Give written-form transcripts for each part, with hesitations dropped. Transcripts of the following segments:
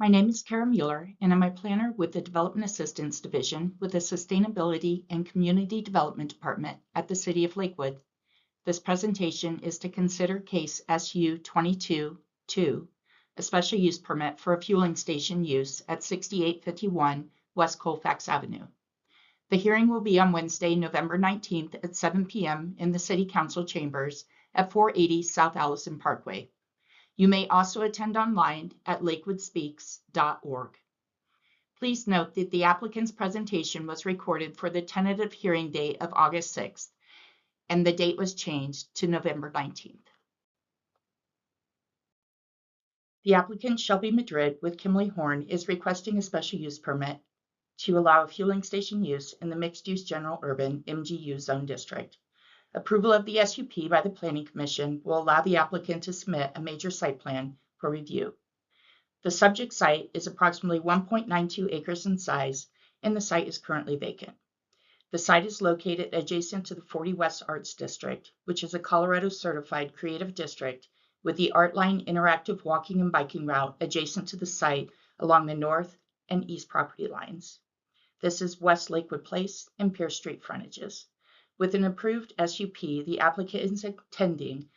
My name is Kara Mueller, and I'm a planner with the Development Assistance Division with the Sustainability and Community Development Department at the City of Lakewood. This presentation is to consider case SU 22-2, a special use permit for a fueling station use at 6851 West Colfax Avenue. The hearing will be on Wednesday, November 19th at 7 p.m. in the City Council chambers at 480 South Allison Parkway. You may also attend online at lakewoodspeaks.org. Please note that the applicant's presentation was recorded for the tentative hearing date of August 6th, and the date was changed to November 19th. The applicant, Shelby Madrid with Kimley Horn, is requesting a special use permit to allow a fueling station use in the mixed-use general urban MGU zone district. Approval of the SUP by the Planning Commission will allow the applicant to submit a major site plan for review. The subject site is approximately 1.92 acres in size, and the site is currently vacant. The site is located adjacent to the 40 West Arts District, which is a Colorado certified creative district with the Artline interactive walking and biking route adjacent to the site along the north and east property lines. This is West Lakewood Place and Pierce Street frontages. With an approved SUP, the applicant is intending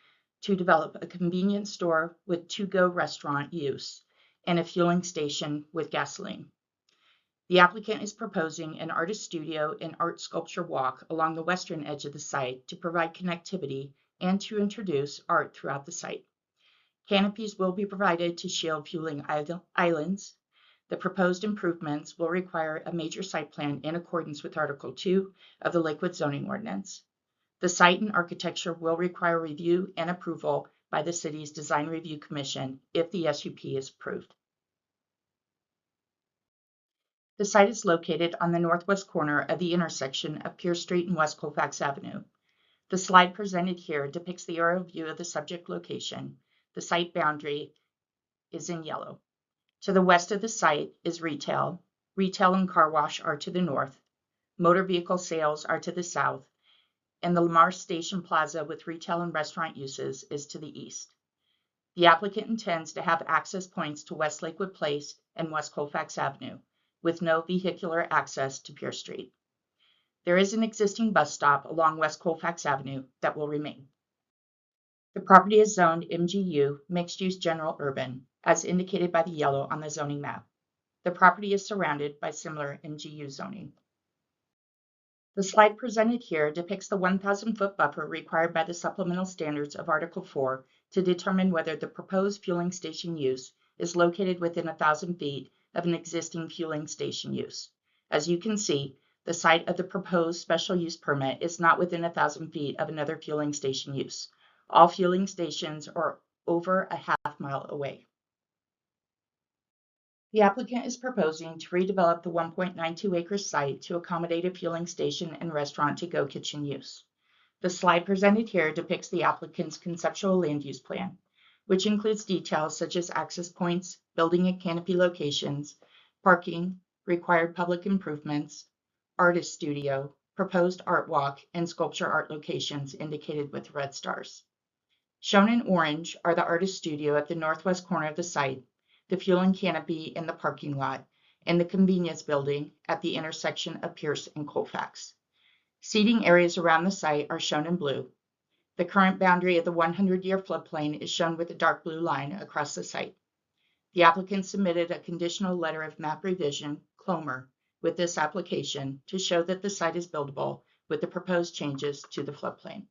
to develop a convenience store with to-go restaurant use and a fueling station with gasoline. The applicant is proposing an artist studio and art sculpture walk along the western edge of the site to provide connectivity and to introduce art throughout the site. Canopies will be provided to shield fueling islands. The proposed improvements will require a major site plan in accordance with Article 2 of the Lakewood Zoning Ordinance. The site and architecture will require review and approval by the city's Design Review Commission if the SUP is approved. The site is located on the northwest corner of the intersection of Pierce Street and West Colfax Avenue. The slide presented here depicts the aerial view of the subject location. The site boundary is in yellow. To the west of the site is retail. Retail and car wash are to the north. Motor vehicle sales are to the south. And the Lamar Station Plaza with retail and restaurant uses is to the east. The applicant intends to have access points to West Lakewood Place and West Colfax Avenue, with no vehicular access to Pierce Street. There is an existing bus stop along West Colfax Avenue that will remain. The property is zoned MGU, mixed-use general urban, as indicated by the yellow on the zoning map. The property is surrounded by similar MGU zoning. The slide presented here depicts the 1,000-foot buffer required by the supplemental standards of Article 4 to determine whether the proposed fueling station use is located within 1,000 feet of an existing fueling station use. As you can see, the site of the proposed special use permit is not within 1,000 feet of another fueling station use. All fueling stations are over a half-mile away. The applicant is proposing to redevelop the 1.92-acre site to accommodate a fueling station and restaurant to-go kitchen use. The slide presented here depicts the applicant's conceptual land use plan, which includes details such as access points, building and canopy locations, parking, required public improvements, artist studio, proposed art walk, and sculpture art locations indicated with red stars. Shown in orange are the artist studio at the northwest corner of the site, the fueling canopy in the parking lot, and the convenience building at the intersection of Pierce and Colfax. Seating areas around the site are shown in blue. The current boundary of the 100-year floodplain is shown with a dark blue line across the site. The applicant submitted a conditional letter of map revision, CLOMR, with this application to show that the site is buildable with the proposed changes to the floodplain.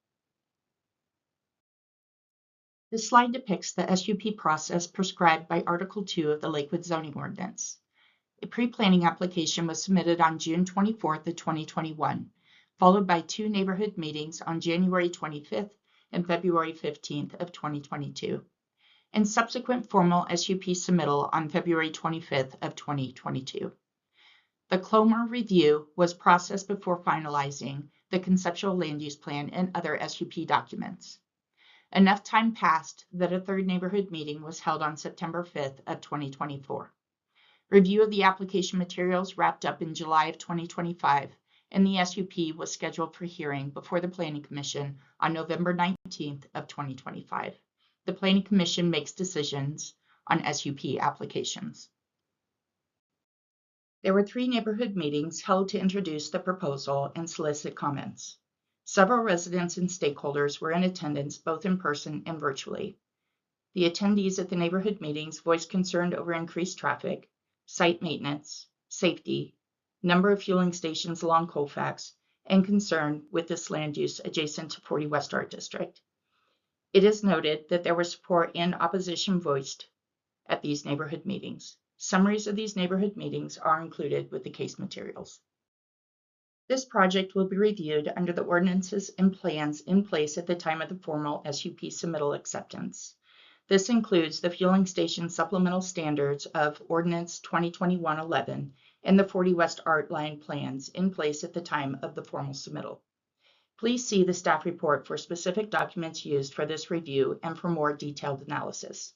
This slide depicts the SUP process prescribed by Article 2 of the Lakewood Zoning Ordinance. A pre-planning application was submitted on June 24th of 2021, followed by 2 neighborhood meetings on January 25th and February 15th of 2022, and subsequent formal SUP submittal on February 25th of 2022. The CLOMR review was processed before finalizing the conceptual land use plan and other SUP documents. Enough time passed that a 3rd neighborhood meeting was held on September 5th of 2024. Review of the application materials wrapped up in July of 2025, and the SUP was scheduled for hearing before the Planning Commission on November 19th of 2025. The Planning Commission makes decisions on SUP applications. There were 3 neighborhood meetings held to introduce the proposal and solicit comments. Several residents and stakeholders were in attendance both in person and virtually. The attendees at the neighborhood meetings voiced concern over increased traffic, site maintenance, safety, number of fueling stations along COLFAX, and concern with this land use adjacent to 40 West Art District. It is noted that there was support and opposition voiced at these neighborhood meetings. Summaries of these neighborhood meetings are included with the case materials. This project will be reviewed under the ordinances and plans in place at the time of the formal SUP submittal acceptance. This includes the fueling station supplemental standards of Ordinance 2021-11 and the 40 West Art Line plans in place at the time of the formal submittal. Please see the staff report for specific documents used for this review and for more detailed analysis.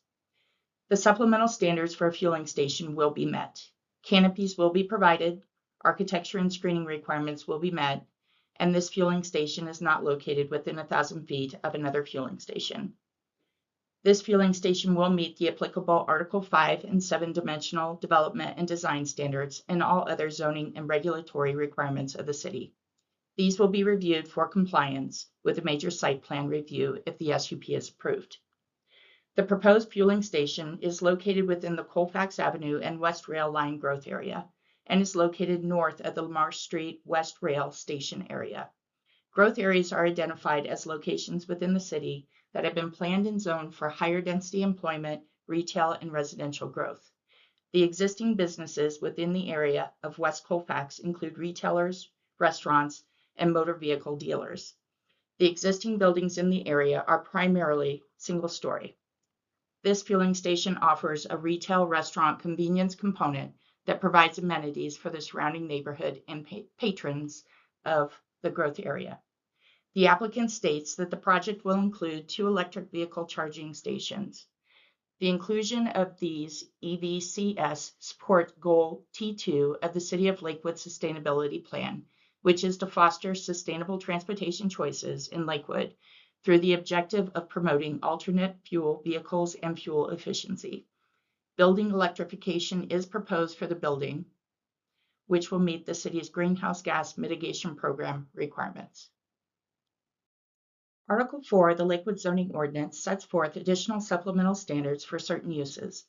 The supplemental standards for a fueling station will be met. Canopies will be provided, architecture and screening requirements will be met, and this fueling station is not located within 1,000 feet of another fueling station. This fueling station will meet the applicable Article 5 and 7 dimensional development and design standards and all other zoning and regulatory requirements of the city. These will be reviewed for compliance with a major site plan review if the SUP is approved. The proposed fueling station is located within the Colfax Avenue and West Rail Line growth area and is located north of the Lamar Street West Rail Station area. Growth areas are identified as locations within the city that have been planned and zoned for higher density employment, retail, and residential growth. The existing businesses within the area of West Colfax include retailers, restaurants, and motor vehicle dealers. The existing buildings in the area are primarily single-story. This fueling station offers a retail restaurant convenience component that provides amenities for the surrounding neighborhood and patrons of the growth area. The applicant states that the project will include 2 electric vehicle charging stations. The inclusion of these EVCS support Goal T2 of the City of Lakewood Sustainability Plan, which is to foster sustainable transportation choices in Lakewood through the objective of promoting alternate fuel vehicles and fuel efficiency. Building electrification is proposed for the building, which will meet the city's greenhouse gas mitigation program requirements. Article 4 of the Lakewood Zoning Ordinance sets forth additional supplemental standards for certain uses.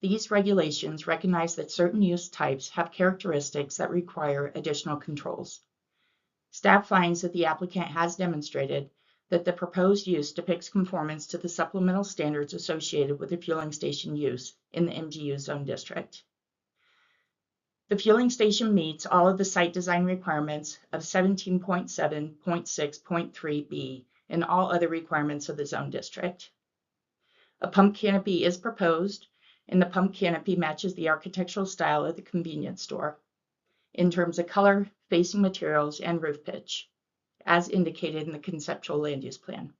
These regulations recognize that certain use types have characteristics that require additional controls. Staff finds that the applicant has demonstrated that the proposed use depicts conformance to the supplemental standards associated with the fueling station use in the MGU zone district. The fueling station meets all of the site design requirements of 17.7.6.3b and all other requirements of the zone district. A pump canopy is proposed, and the pump canopy matches the architectural style of the convenience store in terms of color, facing materials, and roof pitch, as indicated in the conceptual land use plan.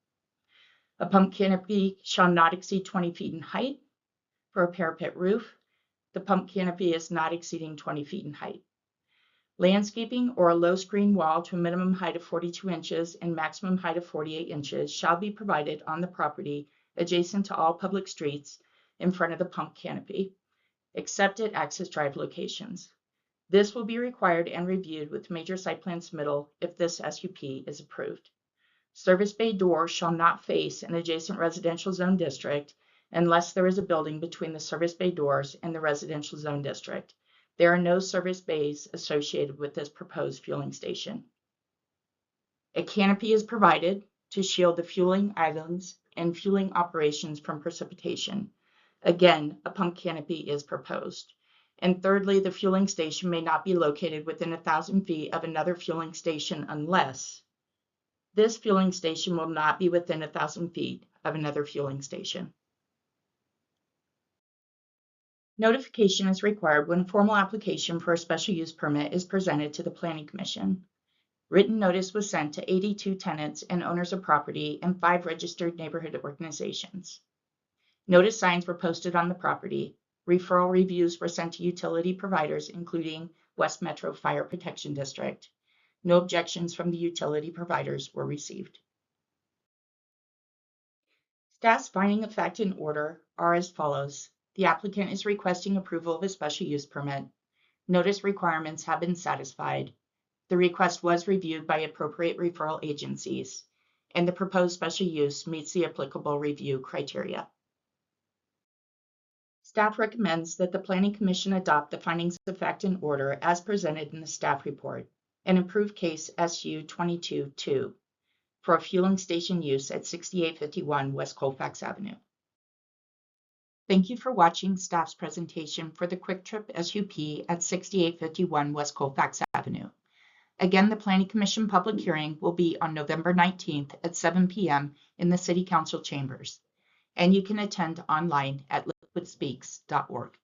A pump canopy shall not exceed 20 feet in height. For a parapet roof, the pump canopy is not exceeding 20 feet in height. Landscaping or a low screen wall to a minimum height of 42 inches and maximum height of 48 inches shall be provided on the property adjacent to all public streets in front of the pump canopy, except at access drive locations. This will be required and reviewed with major site plan submittal if this SUP is approved. Service bay doors shall not face an adjacent residential zone district unless there is a building between the service bay doors and the residential zone district. There are no service bays associated with this proposed fueling station. A canopy is provided to shield the fueling islands and fueling operations from precipitation. Again, a pump canopy is proposed. And thirdly, the fueling station may not be located within 1,000 feet of another fueling station unless this fueling station will not be within 1,000 feet of another fueling station. Notification is required when a formal application for a special use permit is presented to the Planning Commission. Written notice was sent to 82 tenants and owners of property and 5 registered neighborhood organizations. Notice signs were posted on the property. Referral reviews were sent to utility providers, including West Metro Fire Protection District. No objections from the utility providers were received. Staff's finding of fact and order are as follows. The applicant is requesting approval of a special use permit. Notice requirements have been satisfied. The request was reviewed by appropriate referral agencies, and the proposed special use meets the applicable review criteria. Staff recommends that the Planning Commission adopt the findings of fact and order as presented in the staff report and approve case SU 22-2 for a fueling station use at 6851 West Colfax Avenue. Thank you for watching staff's presentation for the QuikTrip SUP at 6851 West Colfax Avenue. Again, the Planning Commission public hearing will be on November 19th at 7 p.m. in the City Council chambers, and you can attend online at liquidspeaks.org.